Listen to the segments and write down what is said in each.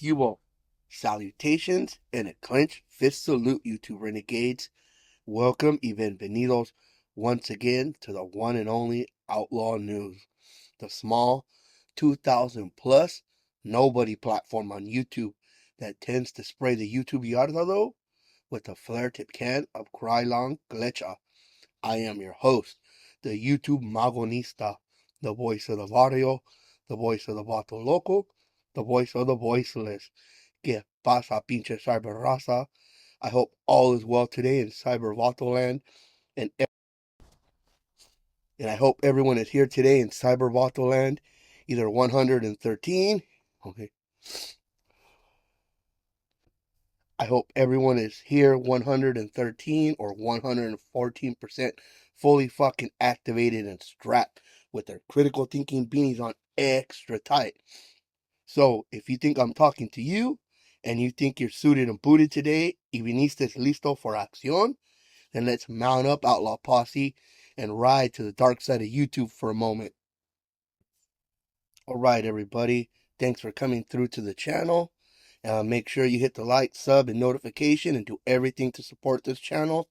you both. Salutations and a clenched fist salute, you two renegades. Welcome, y bienvenidos, once again to the one and only Outlaw News, the small 2,000 plus nobody platform on YouTube that tends to spray the YouTube yarda though with a flare tip can of Krylon Glecha. I am your host, the YouTube Magonista, the voice of the barrio, the voice of the vato loco, the voice of the voiceless. Que pasa, pinche cyber raza? I hope all is well today in cyber vato land, and I hope everyone is here today in cyber vato land, either 113. Okay. I hope everyone is here 113 or 114% fully fucking activated and strapped with their critical thinking beanies on extra tight. So, if you think I'm talking to you and you think you're suited and booted today y viniste listo for acción, then let's mount up, Outlaw Posse, and ride to the dark side of YouTube for a moment. Alright, everybody. Thanks for coming through to the channel. Make sure you hit the like, sub, and notification and do everything to support this channel.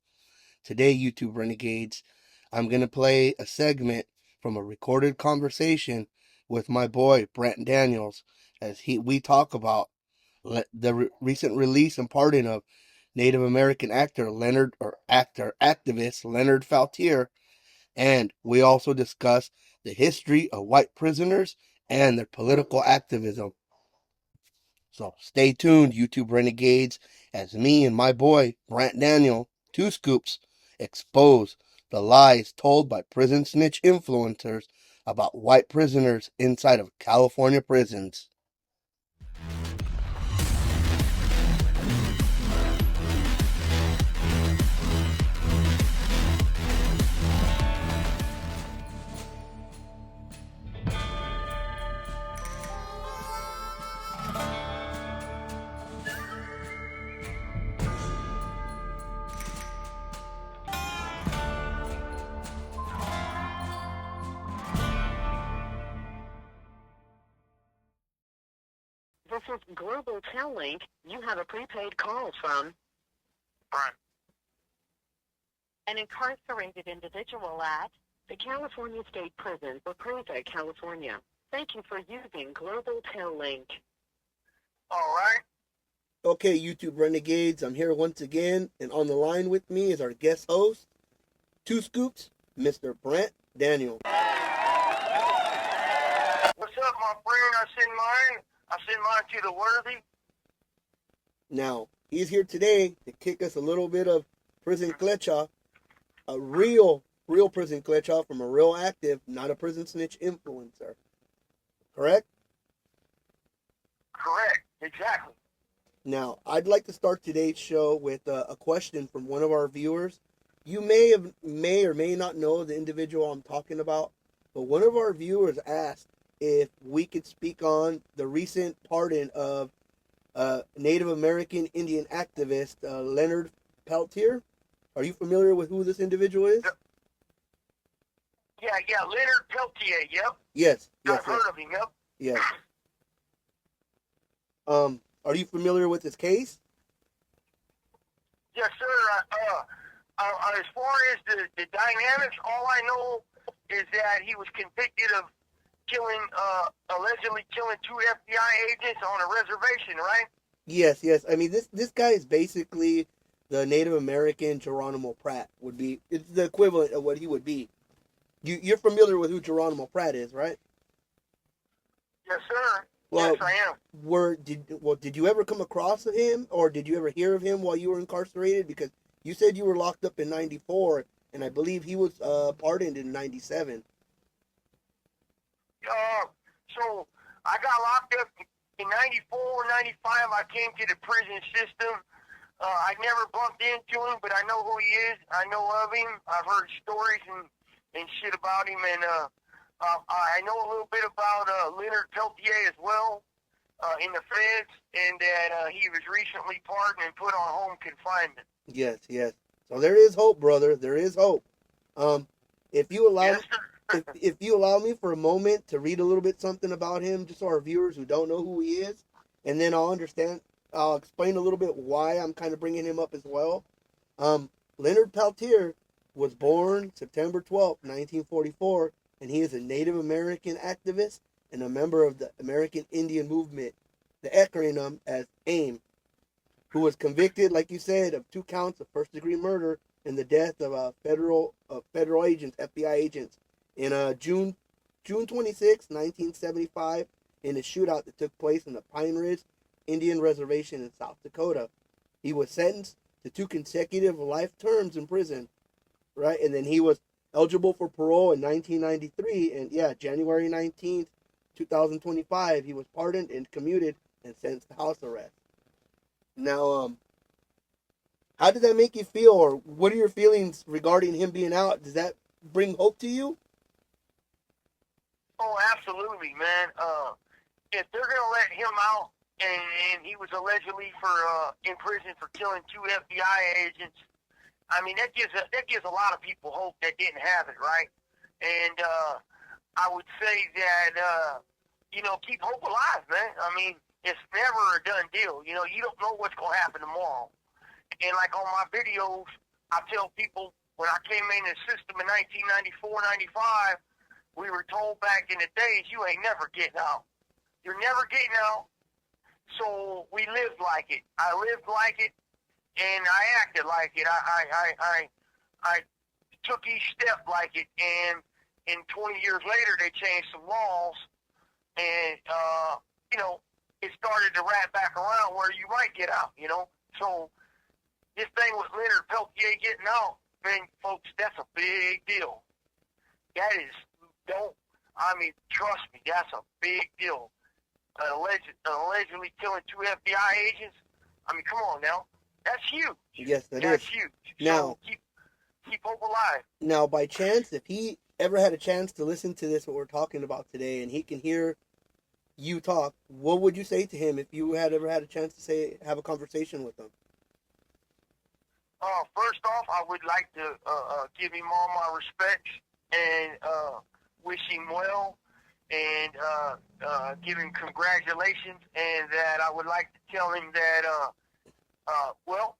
Today, YouTube Renegades, I'm going to play a segment from a recorded conversation with my boy, Brent Daniels, as we talk about the recent release and pardon of Native American activist Leonard Peltier, and we also discuss the history of white prisoners and their political activism. So stay tuned, YouTube Renegades, as me and my boy, Brant Daniel, Two Scoops, expose the lies told by prison snitch influencers about white prisoners inside of California prisons. This is Global Tel-Link. You have a prepaid call from an incarcerated individual at the California State Prison for Creta, California. Thank you for using Global Tel-Link. All right. Okay, YouTube Renegades, I'm here once again, and on the line with me is our guest host, Two Scoops, Mr. Brent Daniel. What's up, my friend? I send mine to the worthy. Now, he's here today to kick us a little bit of prison clecha, a real prison clecha from a real active, not a prison snitch influencer. Correct? Correct. Exactly. Now, I'd like to start today's show with a question from one of our viewers. You may or may not know the individual I'm talking about, but one of our viewers asked if we could speak on the recent pardon of Native American Indian activist Leonard Peltier. Are you familiar with who this individual is? Yeah, Leonard Peltier, yep. Yes. I've heard of him, yep. Yes. Are you familiar with this case? Yes, sir. As far as the dynamics, all I know is that he was convicted of allegedly killing 2 FBI agents on a reservation, right? Yes. I mean, this guy is basically the Native American Geronimo Pratt would be. It's the equivalent of what he would be. You're familiar with who Geronimo Pratt is, right? Yes, sir. Well, yes, I am. Did you ever come across him, or did you ever hear of him while you were incarcerated? Because you said you were locked up in '94, and I believe he was pardoned in '97. So I got locked up in 94, 95. I came to the prison system. I never bumped into him, but I know who he is. I know of him. I've heard stories and shit about him, and I know a little bit about Leonard Peltier as well in the feds, and that he was recently pardoned and put on home confinement. Yes. So there is hope, brother. There is hope. If you allow Yes, if you allow me for a moment to read a little bit something about him, just so our viewers who don't know who he is, and then I'll explain a little bit why I'm kind of bringing him up as well. Leonard Peltier was born September 12th, 1944, and he is a Native American activist and a member of the American Indian Movement, the acronym as AIM, who was convicted, like you said, of 2 counts of first-degree murder and the death of federal agents, FBI agents, in June 26, 1975, in a shootout that took place in the Pine Ridge Indian Reservation in South Dakota. He was sentenced to 2 consecutive life terms in prison, right? And then he was eligible for parole in 1993, and January 19th, 2025, he was pardoned and commuted and sentenced to house arrest. Now, how did that make you feel, or what are your feelings regarding him being out? Does that bring hope to you? Oh, absolutely, man. If they're gonna let him out, and he was allegedly in prison for killing 2 FBI agents, I mean that gives a lot of people hope that didn't have it, right? And I would say that keep hope alive, man. I mean, it's never a done deal. You don't know what's gonna happen tomorrow. And like on my videos, I tell people when I came in the system in 1994, 95, we were told back in the days, you ain't never getting out. You're never getting out. So we lived like it. I lived like it, and I acted like it. I took each step like it, and 20 years later, they changed some laws, and, it started to wrap back around where you might get out, So this thing with Leonard Peltier getting out, man, folks, that's a big deal. Trust me, that's a big deal. Allegedly killing 2 FBI agents. I mean, come on now. That's huge. Yes, that's huge. Now, so keep hope alive. Now, by chance, if he ever had a chance to listen to this, what we're talking about today, and he can hear you talk, what would you say to him if you had ever had a chance to have a conversation with him? First off, I would like to give him all my respects and wish him well, and give him congratulations, and that I would like to tell him that,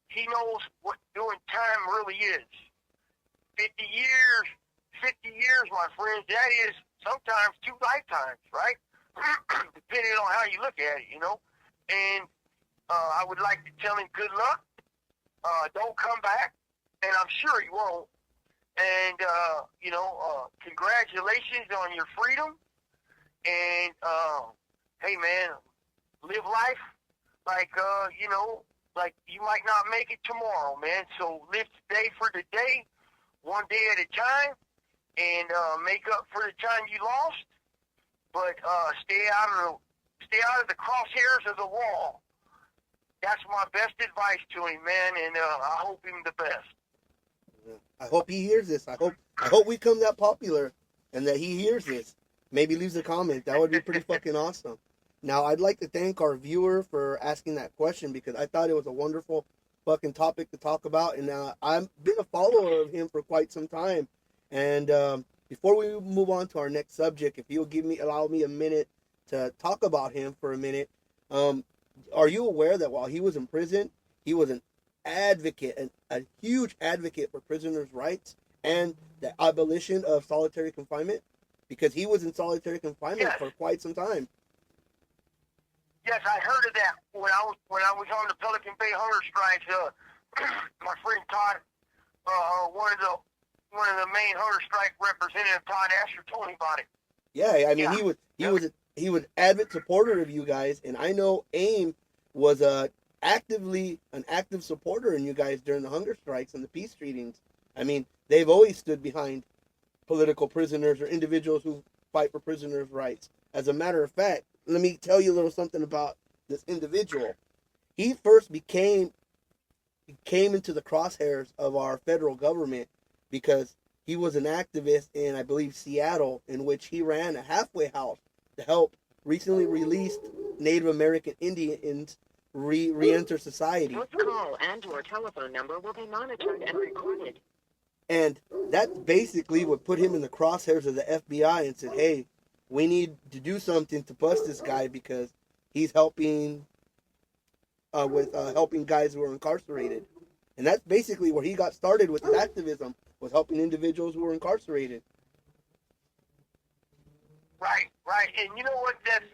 he knows what doing time really is. 50 years, my friends, that is sometimes 2 lifetimes, right? Depending on how you look at it, And I would like to tell him good luck. Don't come back, and I'm sure he won't. And, congratulations on your freedom. And, hey, man, live life like you might not make it tomorrow, man. So live today for today, one day at a time, and make up for the time you lost. But stay out of the crosshairs of the wall. That's my best advice to him, man, and I hope him the best. I hope he hears this. I hope we become that popular, and that he hears this. Maybe leaves a comment. That would be pretty fucking awesome. Now, I'd like to thank our viewer for asking that question, because I thought it was a wonderful fucking topic to talk about, and I've been a follower of him for quite some time. And before we move on to our next subject, if you'll allow me a minute to talk about him for a minute, are you aware that while he was in prison, he was an advocate, a huge advocate for prisoners' rights and the abolition of solitary confinement? Because he was in solitary confinement for quite some time. Yes, I heard of that when I was on the Pelican Bay hunger strikes. My friend Todd, one of the main hunger strike representative, Todd Asher, told me about it. Yeah, I mean, he was avid supporter of you guys, and I know AIM was an active supporter in you guys during the hunger strikes and the peace treaties. I mean, they've always stood behind political prisoners or individuals who fight for prisoners' rights. As a matter of fact, let me tell you a little something about this individual. He first came into the crosshairs of our federal government because he was an activist in, I believe, Seattle, in which he ran a halfway house to help recently released Native American Indians re-enter society. This call and your telephone number will be monitored and recorded. And that basically would put him in the crosshairs of the FBI and said, hey, we need to do something to bust this guy because he's helping helping guys who were incarcerated, and that's basically where he got started with his activism, was helping individuals who were incarcerated. Right, right. And you know what? That's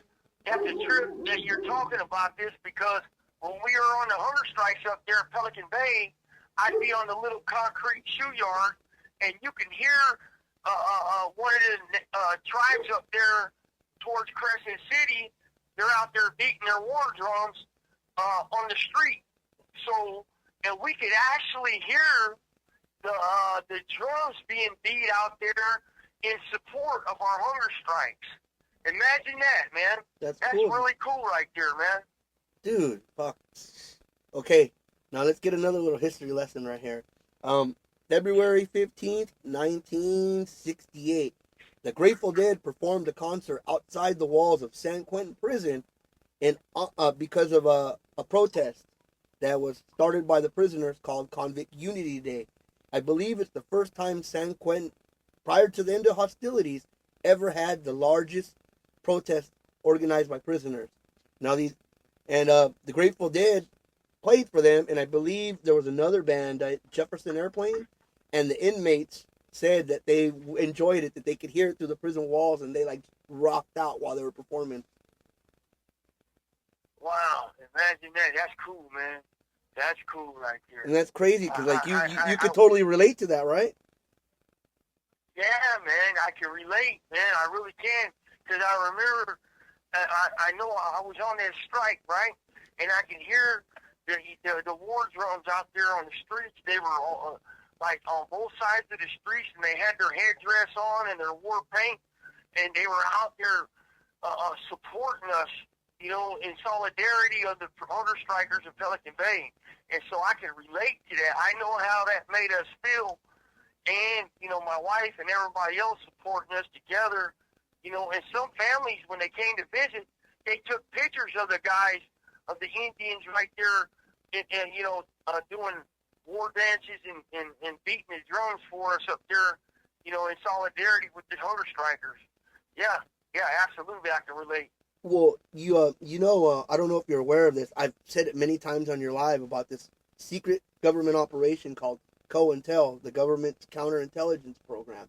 the trip that you're talking about this, because when we were on the hunger strikes up there at Pelican Bay, I'd be on the little concrete shoe yard, and you can hear one of the tribes up there towards Crescent City. They're out there beating their war drums on the street. So, and we could actually hear the drums being beat out there in support of our hunger strikes. Imagine that, man. That's cool. Really cool right there, man. Dude, fuck. Okay, now let's get another little history lesson right here. February 15th, 1968, the Grateful Dead performed a concert outside the walls of San Quentin Prison because of a protest that was started by the prisoners called Convict Unity Day. I believe it's the first time San Quentin, prior to the end of hostilities, ever had the largest protest organized by prisoners. Now the Grateful Dead played for them, and I believe there was another band, Jefferson Airplane, and the inmates said that they enjoyed it, that they could hear it through the prison walls, and they like rocked out while they were performing. Wow, imagine that. That's cool, man. That's cool right there. And that's crazy, because like you could totally relate to that, right? Yeah, man, I can relate, man. I really can, because I remember, I know I was on that strike, right? And I can hear the war drums out there on the streets. They were all, like on both sides of the streets, and they had their headdress on and their war paint, and they were out there supporting us, you know, in solidarity of the hunger strikers of Pelican Bay. And so I can relate to that. I know how that made us feel. And, you know, my wife and everybody else supporting us together, you know, and some families, when they came to visit, they took pictures of the guys, of the Indians right there, and you know, doing war dances and beating the drums for us up there, you know, in solidarity with the hunger strikers. Yeah, absolutely, I can relate. Well, you know, I don't know if you're aware of this. I've said it many times on your live about this secret government operation called COINTEL, the government's counterintelligence program.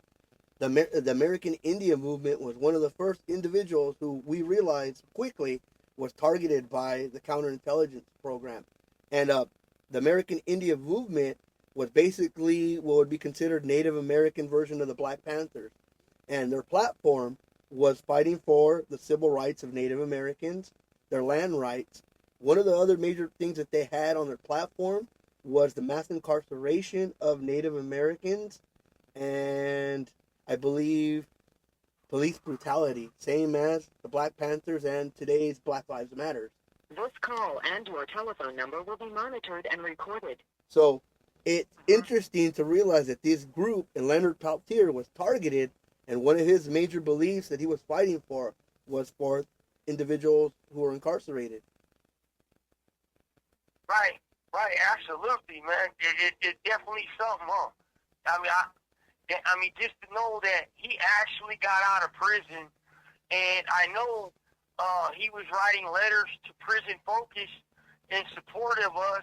The American India movement was one of the first individuals who we realized quickly was targeted by the counterintelligence program. And the American India movement was basically what would be considered Native American version of the Black Panthers. And their platform was fighting for the civil rights of Native Americans, their land rights. One of the other major things that they had on their platform was the mass incarceration of Native Americans, and I believe police brutality, same as the Black Panthers and today's Black Lives Matter. This call and your telephone number will be monitored and recorded. So it's interesting to realize that this group, and Leonard Peltier, was targeted, and one of his major beliefs that he was fighting for was for individuals who were incarcerated. Right, absolutely, man. It definitely something, huh? I mean, just to know that he actually got out of prison, and I know he was writing letters to Prison Focus in support of us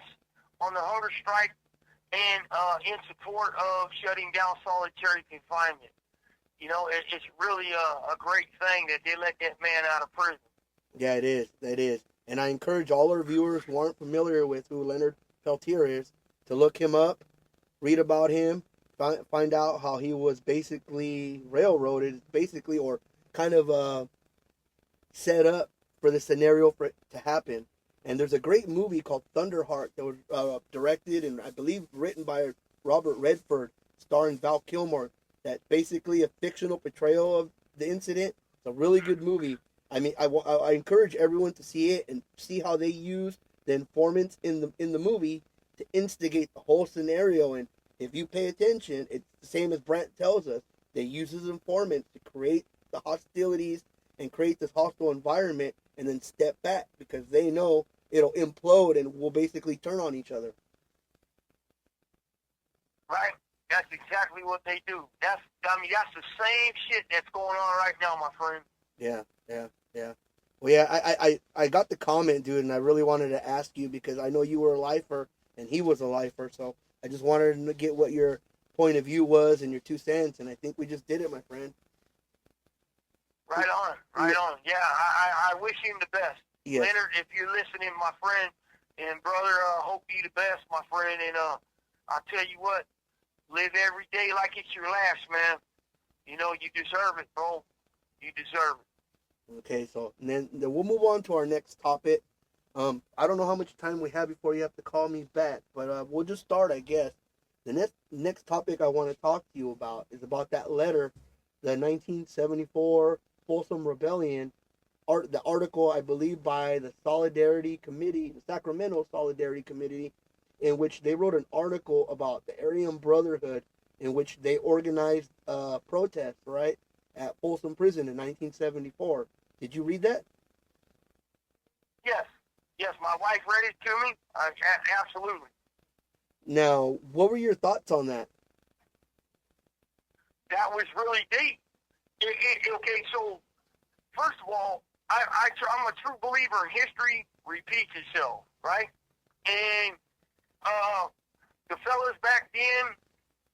on the hunger strike and in support of shutting down solitary confinement. You know, it's really a great thing that they let that man out of prison. Yeah, it is. That is. And I encourage all our viewers who aren't familiar with who Leonard Peltier is to look him up, read about him, find out how he was basically railroaded, or kind of set up for the scenario for it to happen. And there's a great movie called Thunderheart that was directed and I believe written by Robert Redford, starring Val Kilmer. That's basically a fictional portrayal of the incident. It's a really good movie. I mean, I encourage everyone to see it and see how they use the informants in the movie to instigate the whole scenario. And if you pay attention, it's the same as Brant tells us. They use his informants to create the hostilities and create this hostile environment and then step back because they know it'll implode and will basically turn on each other. Right. That's exactly what they do. That's the same shit that's going on right now, my friend. Yeah. Well, yeah, I got the comment, dude, and I really wanted to ask you because I know you were a lifer and he was a lifer, so I just wanted to get what your point of view was and your 2 cents, and I think we just did it, my friend. Right on, right on. Yeah, I wish him the best. Yes. Leonard, if you're listening, my friend and brother, hope you the best, my friend. And I'll tell you what, live every day like it's your last, man. You know, you deserve it, bro. You deserve it. Okay, so and then we'll move on to our next topic. I don't know how much time we have before you have to call me back, but we'll just start, I guess. The next topic I want to talk to you about is about that letter, the 1974 Folsom Rebellion, the article I believe by the Solidarity Committee, the Sacramento Solidarity Committee, in which they wrote an article about the Aryan Brotherhood, in which they organized a protest, right, at Folsom Prison in 1974. Did you read that? Yes, yes, my wife read it to me. Absolutely. Now, what were your thoughts on that? That was really deep. Okay, so first of all, I'm a true believer in history repeats itself, right? And the fellas back then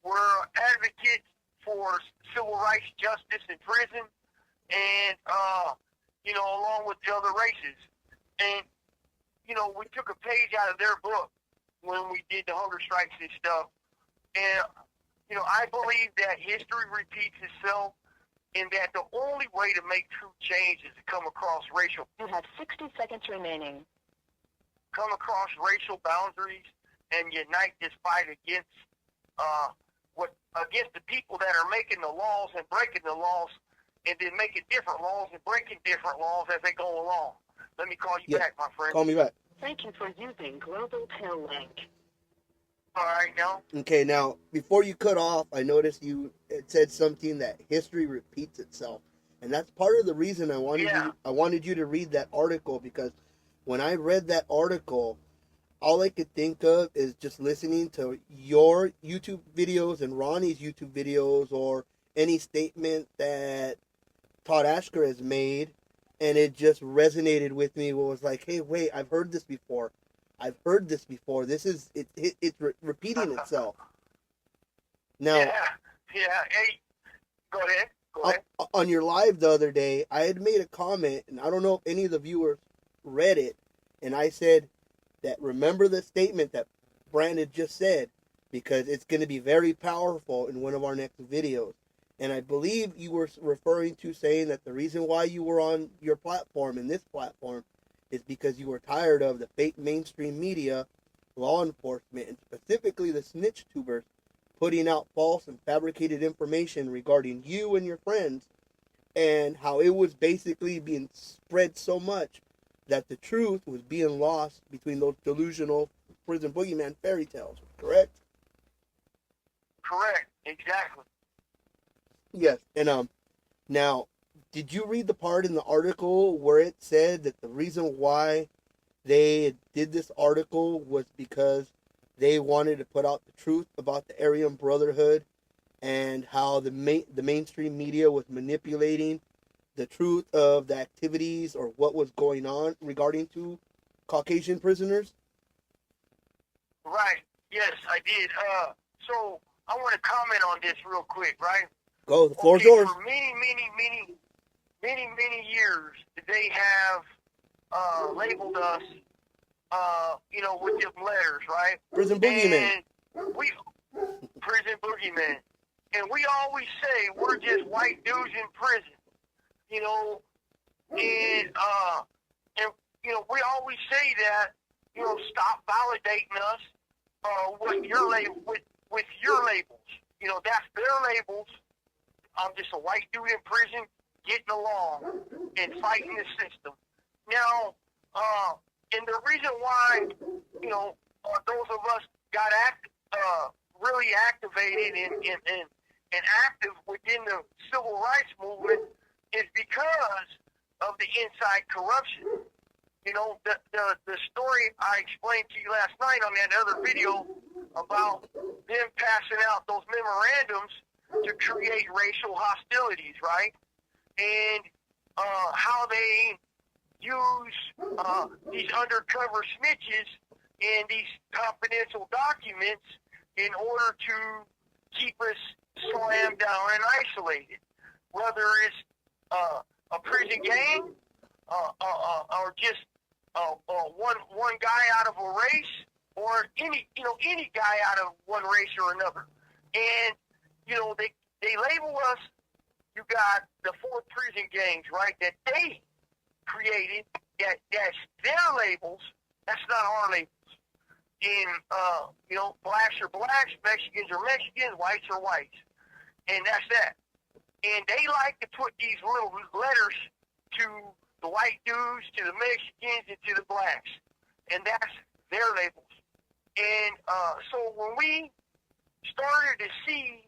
were advocates for civil rights justice in prison, and along with the other races. And we took a page out of their book when we did the hunger strikes and stuff. And I believe that history repeats itself, and that the only way to make true change is to come across racial. You have 60 seconds remaining. Come across racial boundaries and unite this fight against against the people that are making the laws and breaking the laws, and then making different laws and breaking different laws as they go along. Let me call you back, my friend. Call me back. Thank you for using Global Tel Link. All right, now. Okay, now before you cut off, I noticed it said something that history repeats itself, and that's part of the reason I wanted you to read that article, because when I read that article, all I could think of is just listening to your YouTube videos and Ronnie's YouTube videos, or any statement that Todd Ashker has made, and it just resonated with me. It was like, hey, wait, I've heard this before. This is it's repeating itself. Now, yeah. Hey, go ahead. On your live the other day, I had made a comment, and I don't know if any of the viewers read it, and I said that remember the statement that Brandon just said, because it's going to be very powerful in one of our next videos. And I believe you were referring to saying that the reason why you were on your platform, in this platform, is because you were tired of the fake mainstream media, law enforcement, and specifically the snitch tubers putting out false and fabricated information regarding you and your friends, and how it was basically being spread so much that the truth was being lost between those delusional prison boogeyman fairy tales, correct? Correct, exactly. Yes, and now, did you read the part in the article where it said that the reason why they did this article was because they wanted to put out the truth about the Aryan Brotherhood, and how the mainstream media was manipulating the truth of the activities or what was going on regarding to Caucasian prisoners? Right. Yes, I did. So I want to comment on this real quick, right? Go. The floor's yours. For many years, they have labeled us, with them letters, right? Prison boogeyman. Prison boogeyman. And we always say we're just white dudes in prison, and we always say that, stop validating us with your labels. That's their labels. I'm just a white dude in prison getting along and fighting the system. Now, and the reason why, those of us got really activated and active within the civil rights movement is because of the inside corruption. The story I explained to you last night on that other video about them passing out those memorandums to create racial hostilities, right? And how they, use these undercover snitches and these confidential documents in order to keep us slammed down and isolated. Whether it's a prison gang or just one guy out of a race, or any guy out of one race or another. And they label us. You got the 4 prison gangs, right? That they created. That's their labels. That's not our labels. And blacks are blacks, Mexicans are Mexicans, whites are whites, and that's that. And they like to put these little letters to the white dudes, to the Mexicans, and to the blacks, and that's their labels. And so when we started to see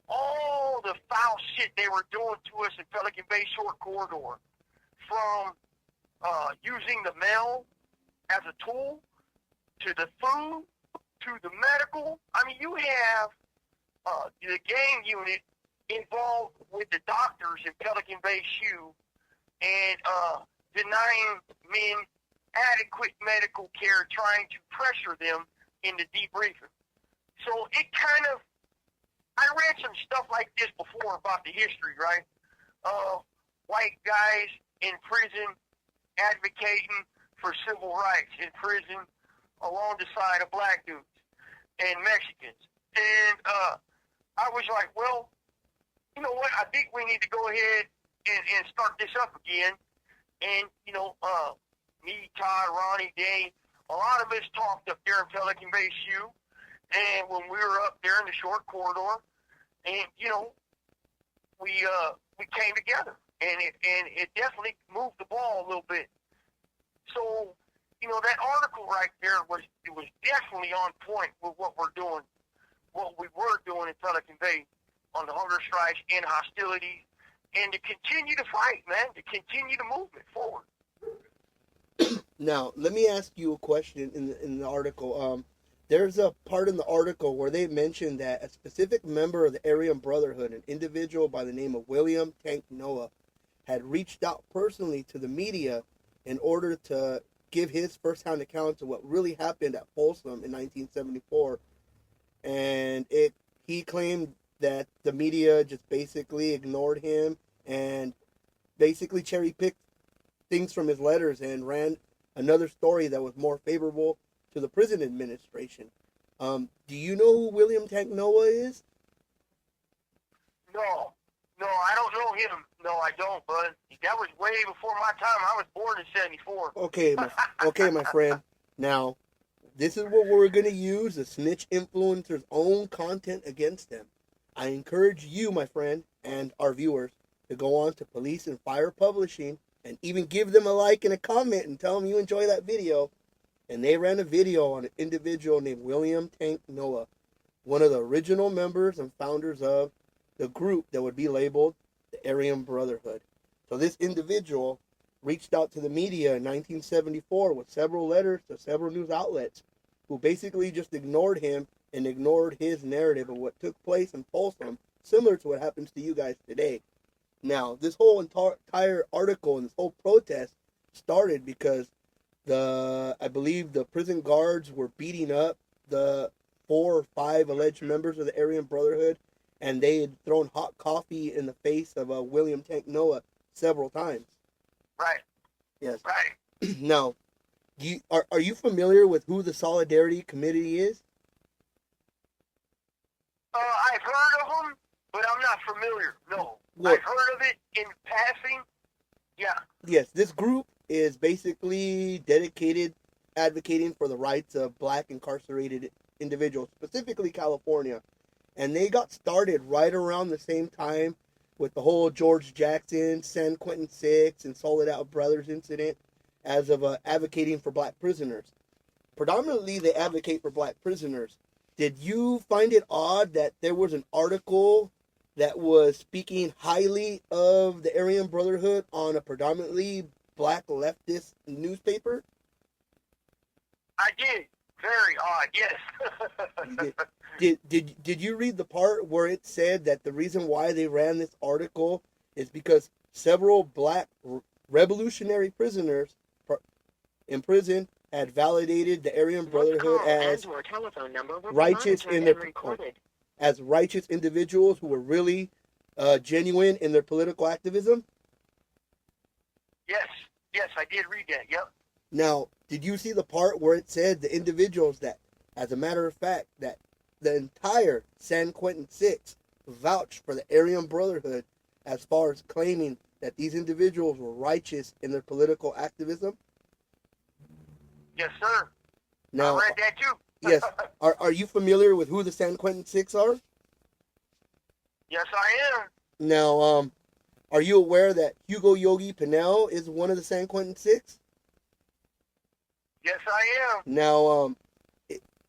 all the foul shit they were doing to us in Pelican Bay Short Corridor, from using the mail as a tool, to the food, to the medical. I mean, you have the gang unit involved with the doctors in Pelican Bay SHU and denying men adequate medical care, trying to pressure them into debriefing. So it kind of, I read some stuff like this before about the history, right? White guys in prison advocating for civil rights in prison along the side of black dudes and Mexicans. And I was like, well, you know what? I think we need to go ahead and start this up again. And, me, Todd, Ronnie, Dave, a lot of us talked up there in Pelican Bay SHU. And when we were up there in the Short Corridor, and, we came together. And it definitely moved the ball a little bit. So, that article right there was definitely on point with what we were doing in Pelican Bay on the hunger strikes and hostilities, and to continue to fight, man, to continue the movement forward. Now, let me ask you a question in the article. There's a part in the article where they mentioned that a specific member of the Aryan Brotherhood, an individual by the name of William Tank Noah, had reached out personally to the media in order to give his first-hand account of what really happened at Folsom in 1974. And he claimed that the media just basically ignored him and basically cherry-picked things from his letters and ran another story that was more favorable to the prison administration. Do you know who William Tank Noah is? No, I don't know him. No, I don't, bud. That was way before my time. I was born in 74. Okay, my friend. Now, this is what we're going to use the snitch influencer's own content against them. I encourage you, my friend, and our viewers to go on to Police and Fire Publishing and even give them a like and a comment and tell them you enjoy that video. And they ran a video on an individual named William Tank Noah, one of the original members and founders of the group that would be labeled the Aryan Brotherhood. So this individual reached out to the media in 1974 with several letters to several news outlets who basically just ignored him and ignored his narrative of what took place in Folsom, similar to what happens to you guys today. Now, this whole entire article and this whole protest started because I believe the prison guards were beating up the 4 or 5 alleged members of the Aryan Brotherhood, and they had thrown hot coffee in the face of William Tank Noah several times. Right. Yes. Right. Now, are you familiar with who the Solidarity Committee is? I've heard of them, but I'm not familiar. No. Well, I've heard of it in passing. Yeah. Yes, this group is basically dedicated advocating for the rights of black incarcerated individuals, specifically California. And they got started right around the same time with the whole George Jackson, San Quentin 6, and Soledad Brothers incident as of advocating for black prisoners. Predominantly, they advocate for black prisoners. Did you find it odd that there was an article that was speaking highly of the Aryan Brotherhood on a predominantly black leftist newspaper? I did. Very odd, yes. Did you read the part where it said that the reason why they ran this article is because several black revolutionary prisoners in prison had validated the Aryan Brotherhood as righteous in their as righteous individuals who were really genuine in their political activism? Yes, I did read that. Yep. Now, did you see the part where it said the individuals that, as a matter of fact, that the entire San Quentin Six vouched for the Aryan Brotherhood as far as claiming that these individuals were righteous in their political activism? Yes, sir. Now, I read that too. Yes. Are you familiar with who the San Quentin Six are? Yes, I am. Now, are you aware that Hugo Yogi Pinell is one of the San Quentin Six? Yes, I am. Now,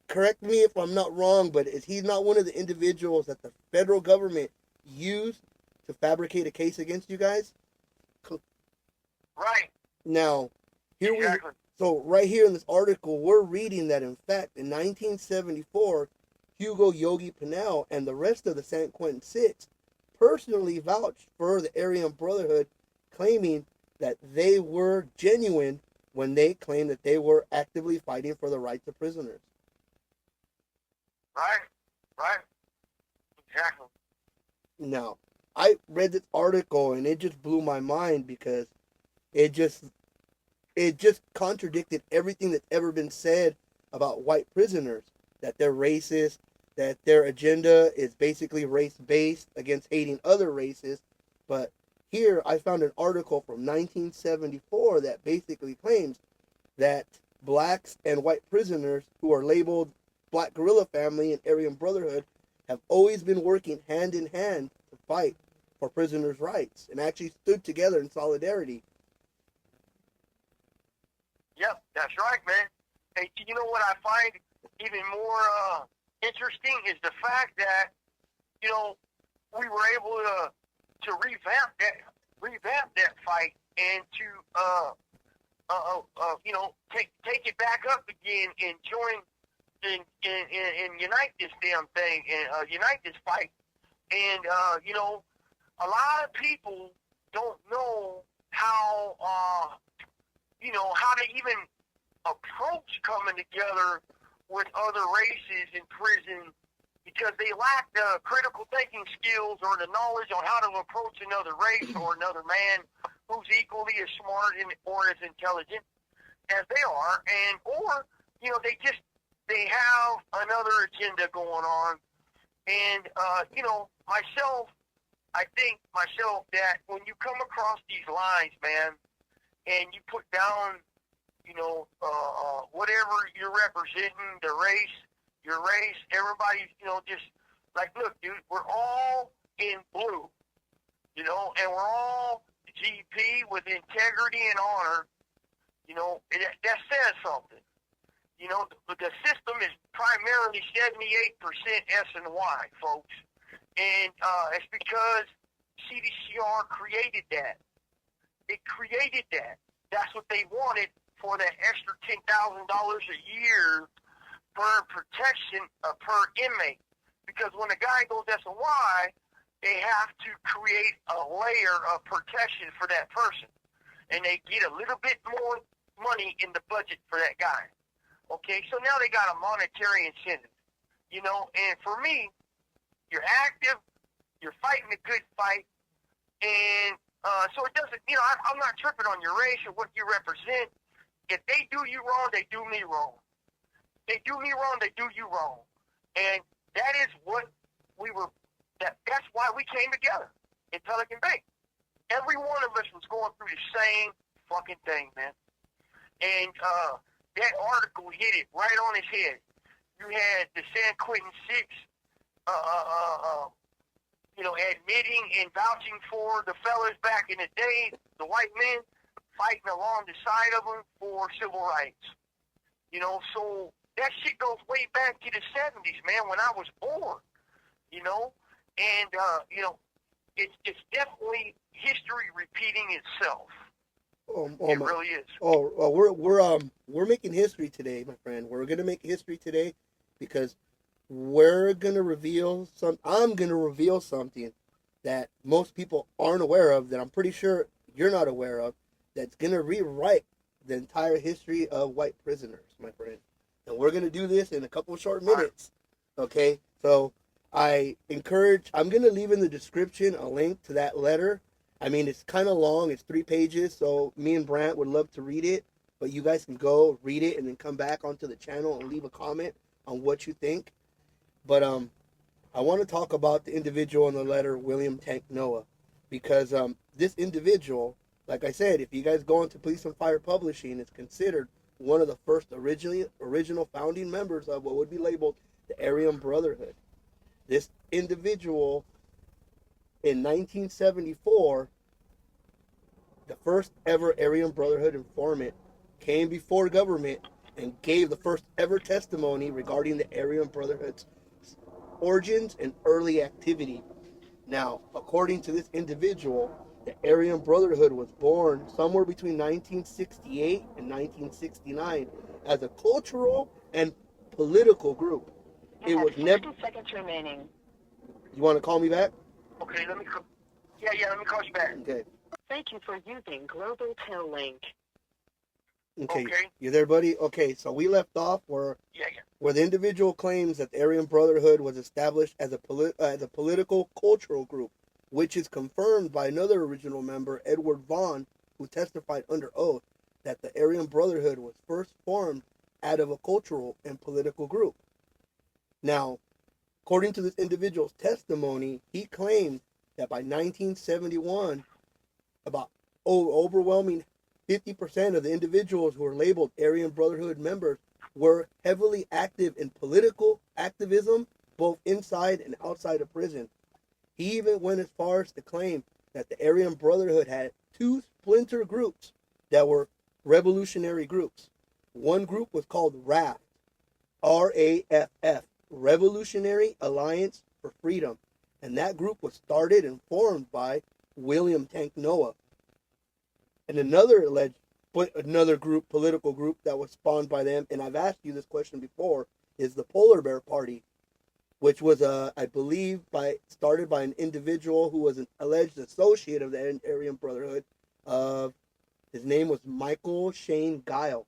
correct me if I'm not wrong, but is he not one of the individuals that the federal government used to fabricate a case against you guys? Right. Now, exactly. So right here in this article, we're reading that, in fact, in 1974, Hugo Yogi Pinell and the rest of the San Quentin Six personally vouched for the Aryan Brotherhood, claiming that they were genuine when they claimed that they were actively fighting for the rights of prisoners. Right. Exactly. Now, I read this article and it just blew my mind because it just contradicted everything that's ever been said about white prisoners, that they're racist, that their agenda is basically race-based against hating other races. But here I found an article from 1974 that basically claims that blacks and white prisoners who are labeled Black Guerrilla Family and Aryan Brotherhood have always been working hand in hand to fight for prisoners' rights and actually stood together in solidarity. Yep, that's right, man. Hey, you know what I find even more interesting is the fact that, you know, we were able to revamp that fight and to you know, take it back up again and join and unite this damn thing and unite this fight. And you know, a lot of people don't know how you know, how to even approach coming together with other races in prison because they lack the critical thinking skills or the knowledge on how to approach another race or another man who's equally as smart or as intelligent as they are, and or you know, they have another agenda going on. And you know, I think that when you come across these lines, man, and you put down, you know, whatever you're representing, your race, everybody's, you know, just like, look, dude, we're all in blue, you know, and we're all GP with integrity and honor, you know, that says something. You know, the system is primarily 78% S and Y, folks. And it's because CDCR created that. It created that. That's what they wanted for that extra $10,000 a year per protection per inmate. Because when a guy goes S and Y, they have to create a layer of protection for that person. And they get a little bit more money in the budget for that guy. Okay, so now they got a monetary incentive. You know, and for me, you're active, you're fighting a good fight, and so it doesn't, you know, I'm not tripping on your race or what you represent. If they do you wrong, they do me wrong. They do me wrong, they do you wrong. And that is what that's why we came together in Pelican Bay. Every one of us was going through the same fucking thing, man. And that article hit it right on his head. You had the San Quentin Six, you know, admitting and vouching for the fellas back in the day, the white men, fighting along the side of them for civil rights. You know, so that shit goes way back to the 70s, man, when I was born, you know. And, you know, it's definitely history repeating itself. It really is. We're making history today, my friend. We're gonna make history today because I'm gonna reveal something that most people aren't aware of, that I'm pretty sure you're not aware of, that's going to rewrite the entire history of white prisoners, my friend. And we're going to do this in a couple short minutes. Okay? So I'm going to leave in the description a link to that letter. I mean, it's kind of long. It's 3 pages. So me and Brant would love to read it. But you guys can go read it and then come back onto the channel and leave a comment on what you think. But I want to talk about the individual in the letter, William Tank Noah. Because this individual, like I said, if you guys go into Police and Fire Publishing, it's considered one of the first original founding members of what would be labeled the Aryan Brotherhood. This individual, in 1974, the first ever Aryan Brotherhood informant, came before government and gave the first ever testimony regarding the Aryan Brotherhood's origins and early activity. Now, according to this individual, the Aryan Brotherhood was born somewhere between 1968 and 1969 as a cultural and political group. You have 60 seconds remaining. You want to call me back? Okay, let me call you back. Okay. Thank you for using Global Tel Link. Okay. Okay. You there, buddy? Okay, so we left off where Yeah. the individual claims that the Aryan Brotherhood was established as a political cultural group, which is confirmed by another original member, Edward Vaughn, who testified under oath that the Aryan Brotherhood was first formed out of a cultural and political group. Now, according to this individual's testimony, he claimed that by 1971, about overwhelming 50% of the individuals who were labeled Aryan Brotherhood members were heavily active in political activism, both inside and outside of prison. He even went as far as to claim that the Aryan Brotherhood had 2 splinter groups that were revolutionary groups. One group was called RAFF, R-A-F-F, Revolutionary Alliance for Freedom, and that group was started and formed by William Tank Noah. And another political group that was spawned by them, and I've asked you this question before, is the Polar Bear Party, which was, I believe, started by an individual who was an alleged associate of the Aryan Brotherhood. His name was Michael Shane Guile.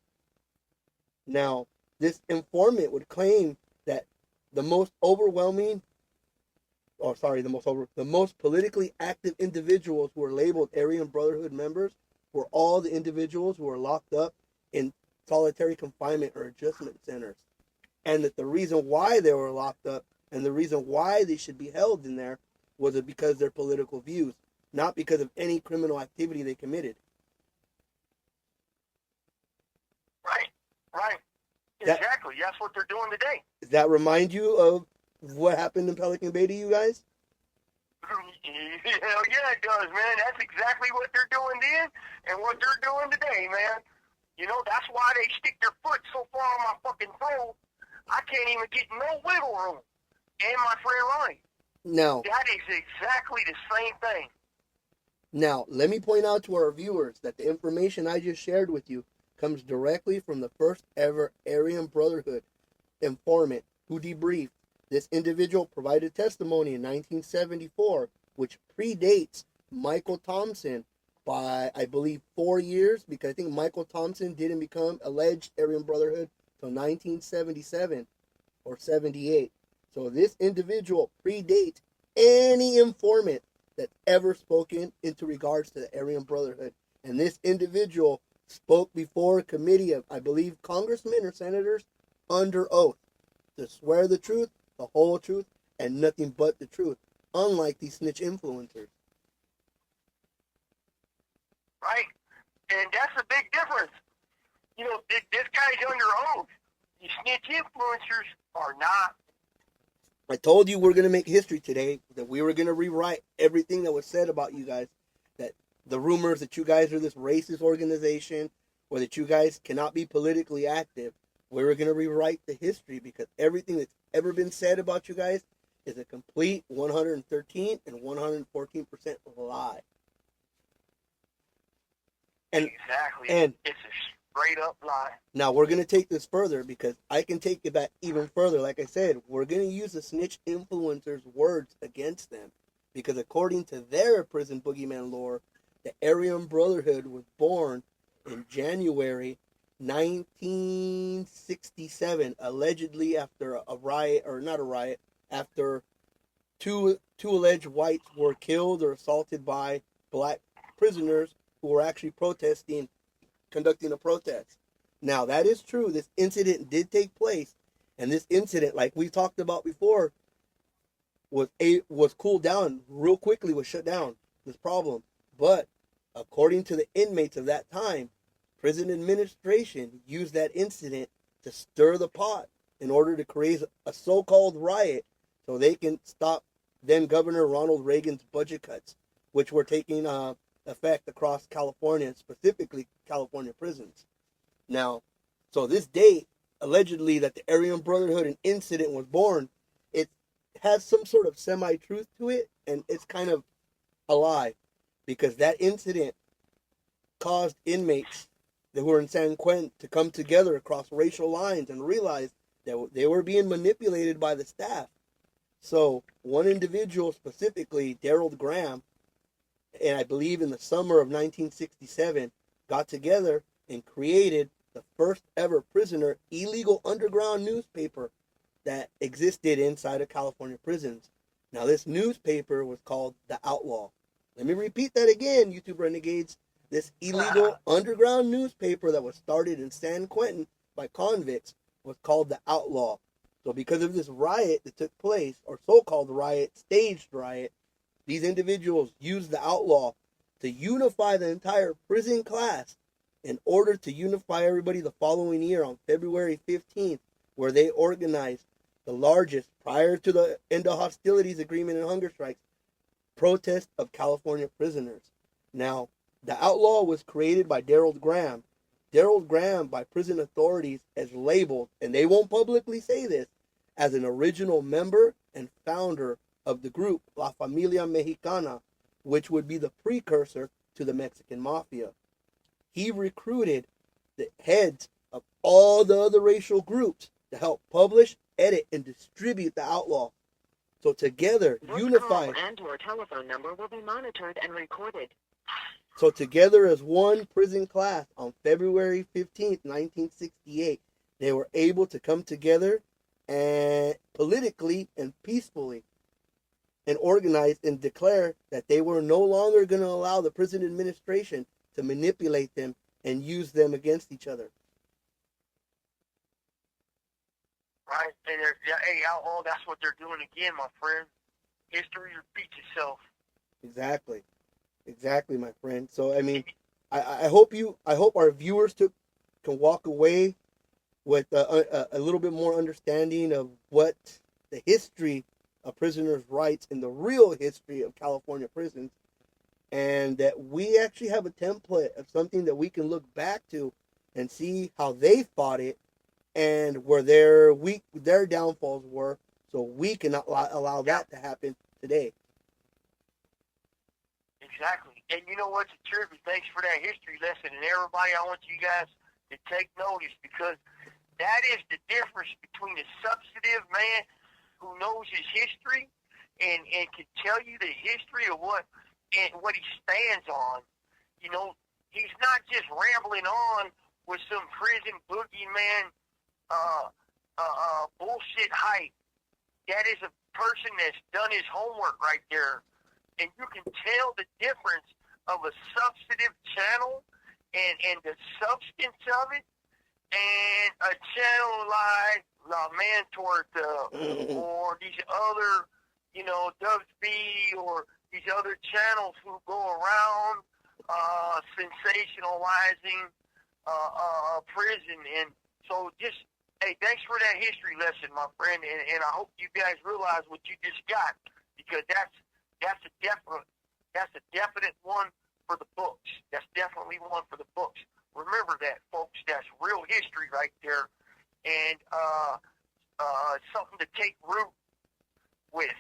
Now, this informant would claim that the most politically active individuals who were labeled Aryan Brotherhood members were all the individuals who were locked up in solitary confinement or adjustment centers. And that the reason why they were locked up and the reason why they should be held in there was because of their political views, not because of any criminal activity they committed. Right. Exactly. That's what they're doing today. Does that remind you of what happened in Pelican Bay to you guys? Hell yeah, it does, man. That's exactly what they're doing then and what they're doing today, man. You know, that's why they stick their foot so far on my fucking throat, I can't even get no wiggle room. And my friend Ronnie. No. That is exactly the same thing. Now, let me point out to our viewers that the information I just shared with you comes directly from the first ever Aryan Brotherhood informant who debriefed. This individual provided testimony in 1974, which predates Michael Thompson by, I believe, 4 years, because I think Michael Thompson didn't become alleged Aryan Brotherhood until 1977 or 78. So this individual predates any informant that's ever spoken into regards to the Aryan Brotherhood. And this individual spoke before a committee of, I believe, congressmen or senators under oath to swear the truth, the whole truth, and nothing but the truth, unlike these snitch influencers. Right? And that's a big difference. You know, this guy's under oath. The snitch influencers are not. I told you we're going to make history today, that we were going to rewrite everything that was said about you guys, that the rumors that you guys are this racist organization, or that you guys cannot be politically active. We were going to rewrite the history, because everything that's ever been said about you guys is a complete 113 and 114% lie. And, exactly. And it's a straight up lie. Now, we're going to take this further, because I can take it back even further. Like I said, we're going to use the snitch influencers' words against them, because according to their prison boogeyman lore, the Aryan Brotherhood was born in January 1967, allegedly after a riot, or not a riot, after two alleged whites were killed or assaulted by black prisoners who were actually conducting a protest. Now, that is true. This incident did take place, and this incident, like we talked about before, was cooled down real quickly, was shut down, this problem. But according to the inmates of that time, prison administration used that incident to stir the pot in order to create a so-called riot so they can stop then Governor Ronald Reagan's budget cuts, which were taking effect across California, specifically California prisons. Now, so this date, allegedly, that the Aryan Brotherhood and incident was born, it has some sort of semi-truth to it, and it's kind of a lie, because that incident caused inmates that were in San Quentin to come together across racial lines and realize that they were being manipulated by the staff. So one individual, specifically Daryl Graham, and I believe in the summer of 1967, got together and created the first ever prisoner illegal underground newspaper that existed inside of California prisons. Now, this newspaper was called the Outlaw. Let me repeat that again, YouTube renegades. This illegal underground newspaper that was started in San Quentin by convicts was called the Outlaw. So because of this riot that took place, or so-called riot, staged riot, these individuals used the Outlaw to unify the entire prison class in order to unify everybody the following year on February 15th, where they organized the largest, prior to the end of hostilities agreement and hunger strikes, protest of California prisoners. Now, the Outlaw was created by Daryl Graham. Daryl Graham, by prison authorities, is labeled, and they won't publicly say this, as an original member and founder of the group La Familia Mexicana, which would be the precursor to the Mexican Mafia. He recruited the heads of all the other racial groups to help publish, edit, and distribute the Outlaw. So together, unified. Call and/or telephone number will be monitored and recorded. So together as one prison class on February 15th, 1968, they were able to come together and politically and peacefully and organize and declare that they were no longer going to allow the prison administration to manipulate them and use them against each other. Right, and hey, Outlaw, that's what they're doing again, my friend. History repeats itself. Exactly, my friend. So I mean, I hope our viewers can walk away with a little bit more understanding of what the history of prisoners' rights and the real history of California prisons, and that we actually have a template of something that we can look back to and see how they fought it and where their downfalls were, so we cannot allow that to happen today. Exactly. And you know what's a tribute? Thanks for that history lesson. And everybody, I want you guys to take notice, because that is the difference between a substantive man who knows his history and can tell you the history of what he stands on. You know, he's not just rambling on with some prison boogeyman bullshit hype. That is a person that's done his homework right there. And you can tell the difference of a substantive channel and the substance of it, and a channel like La Mantorta or these other, Dubs B, or these other channels who go around sensationalizing prison. And so just, hey, thanks for that history lesson, my friend, and I hope you guys realize what you just got, because that's a definite one for the books. That's definitely one for the books. Remember that, folks. That's real history right there, and something to take root with.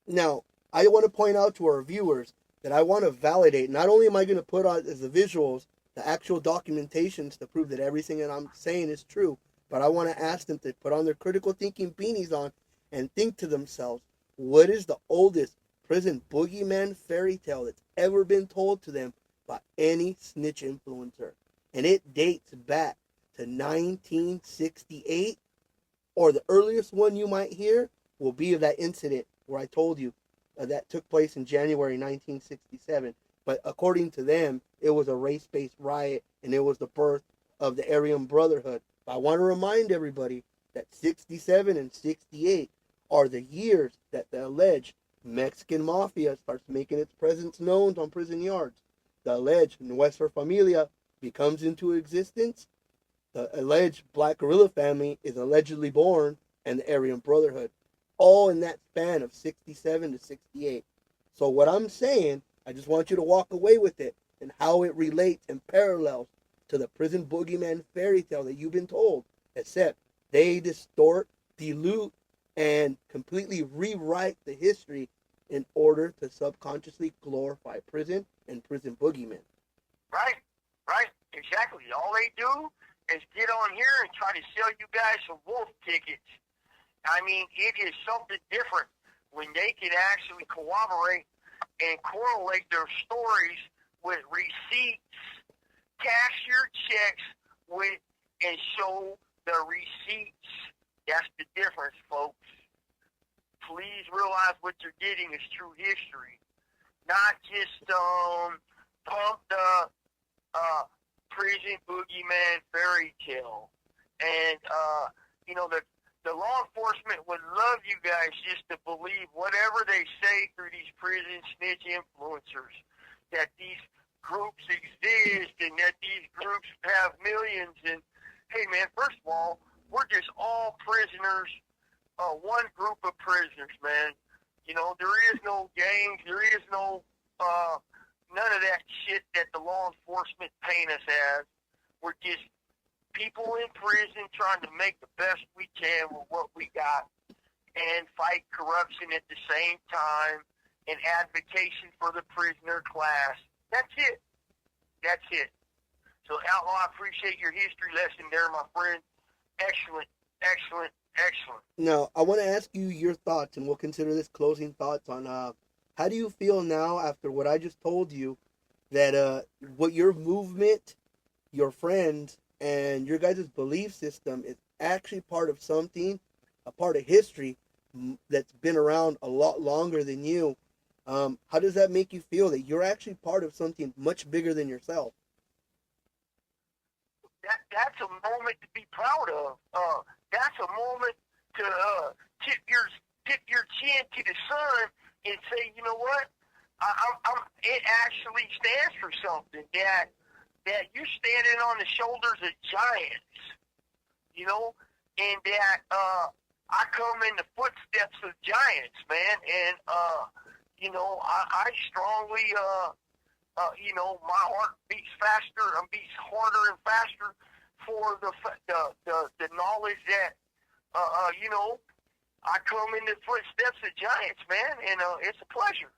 Now, I want to point out to our viewers that I want to validate. Not only am I going to put on as the visuals the actual documentations to prove that everything that I'm saying is true, but I want to ask them to put on their critical thinking beanies on and think to themselves, what is the oldest prison boogeyman fairy tale that's ever been told to them by any snitch influencer. And it dates back to 1968, or the earliest one you might hear will be of that incident where I told you that took place in January 1967. But according to them, it was a race-based riot, and it was the birth of the Aryan Brotherhood. But I want to remind everybody that 67 and 68 are the years that the alleged Mexican mafia starts making its presence known on prison yards. The alleged Nuestra Familia becomes into existence. The alleged Black Guerrilla family is allegedly born, and the Aryan Brotherhood, all in that span of 67 to 68. So what I'm saying, I just want you to walk away with it and how it relates and parallels to the prison boogeyman fairy tale that you've been told, except they distort, dilute, and completely rewrite the history in order to subconsciously glorify prison and prison boogeymen. Right, exactly. All they do is get on here and try to sell you guys some wolf tickets. I mean, it is something different when they can actually corroborate and correlate their stories with receipts, cash your checks with, and show the receipts. That's the difference, folks. Please realize what you're getting is true history, not just pumped up prison boogeyman fairy tale. And the law enforcement would love you guys just to believe whatever they say through these prison snitch influencers, that these groups exist and that these groups have millions. And hey, man, first of all, we're just all prisoners, one group of prisoners, man. You know, there is no gangs, there is no none of that shit that the law enforcement paint us as. We're just people in prison trying to make the best we can with what we got and fight corruption at the same time and advocacy for the prisoner class. That's it. That's it. So, Outlaw, I appreciate your history lesson there, my friend. Excellent, excellent, excellent. Now, I want to ask you your thoughts, and we'll consider this closing thoughts on how do you feel now after what I just told you, that what your movement, your friends, and your guys' belief system is actually part of something, a part of history that's been around a lot longer than you. How does that make you feel that you're actually part of something much bigger than yourself? That's a moment to be proud of. That's a moment to tip your chin to the sun and say, you know what? It actually stands for something. That you're standing on the shoulders of giants, you know, and that I come in the footsteps of giants, man. And you know, I strongly, you know, my heart beats faster and beats harder and faster for the knowledge that, you know, I come in the footsteps of giants, man, and it's a pleasure.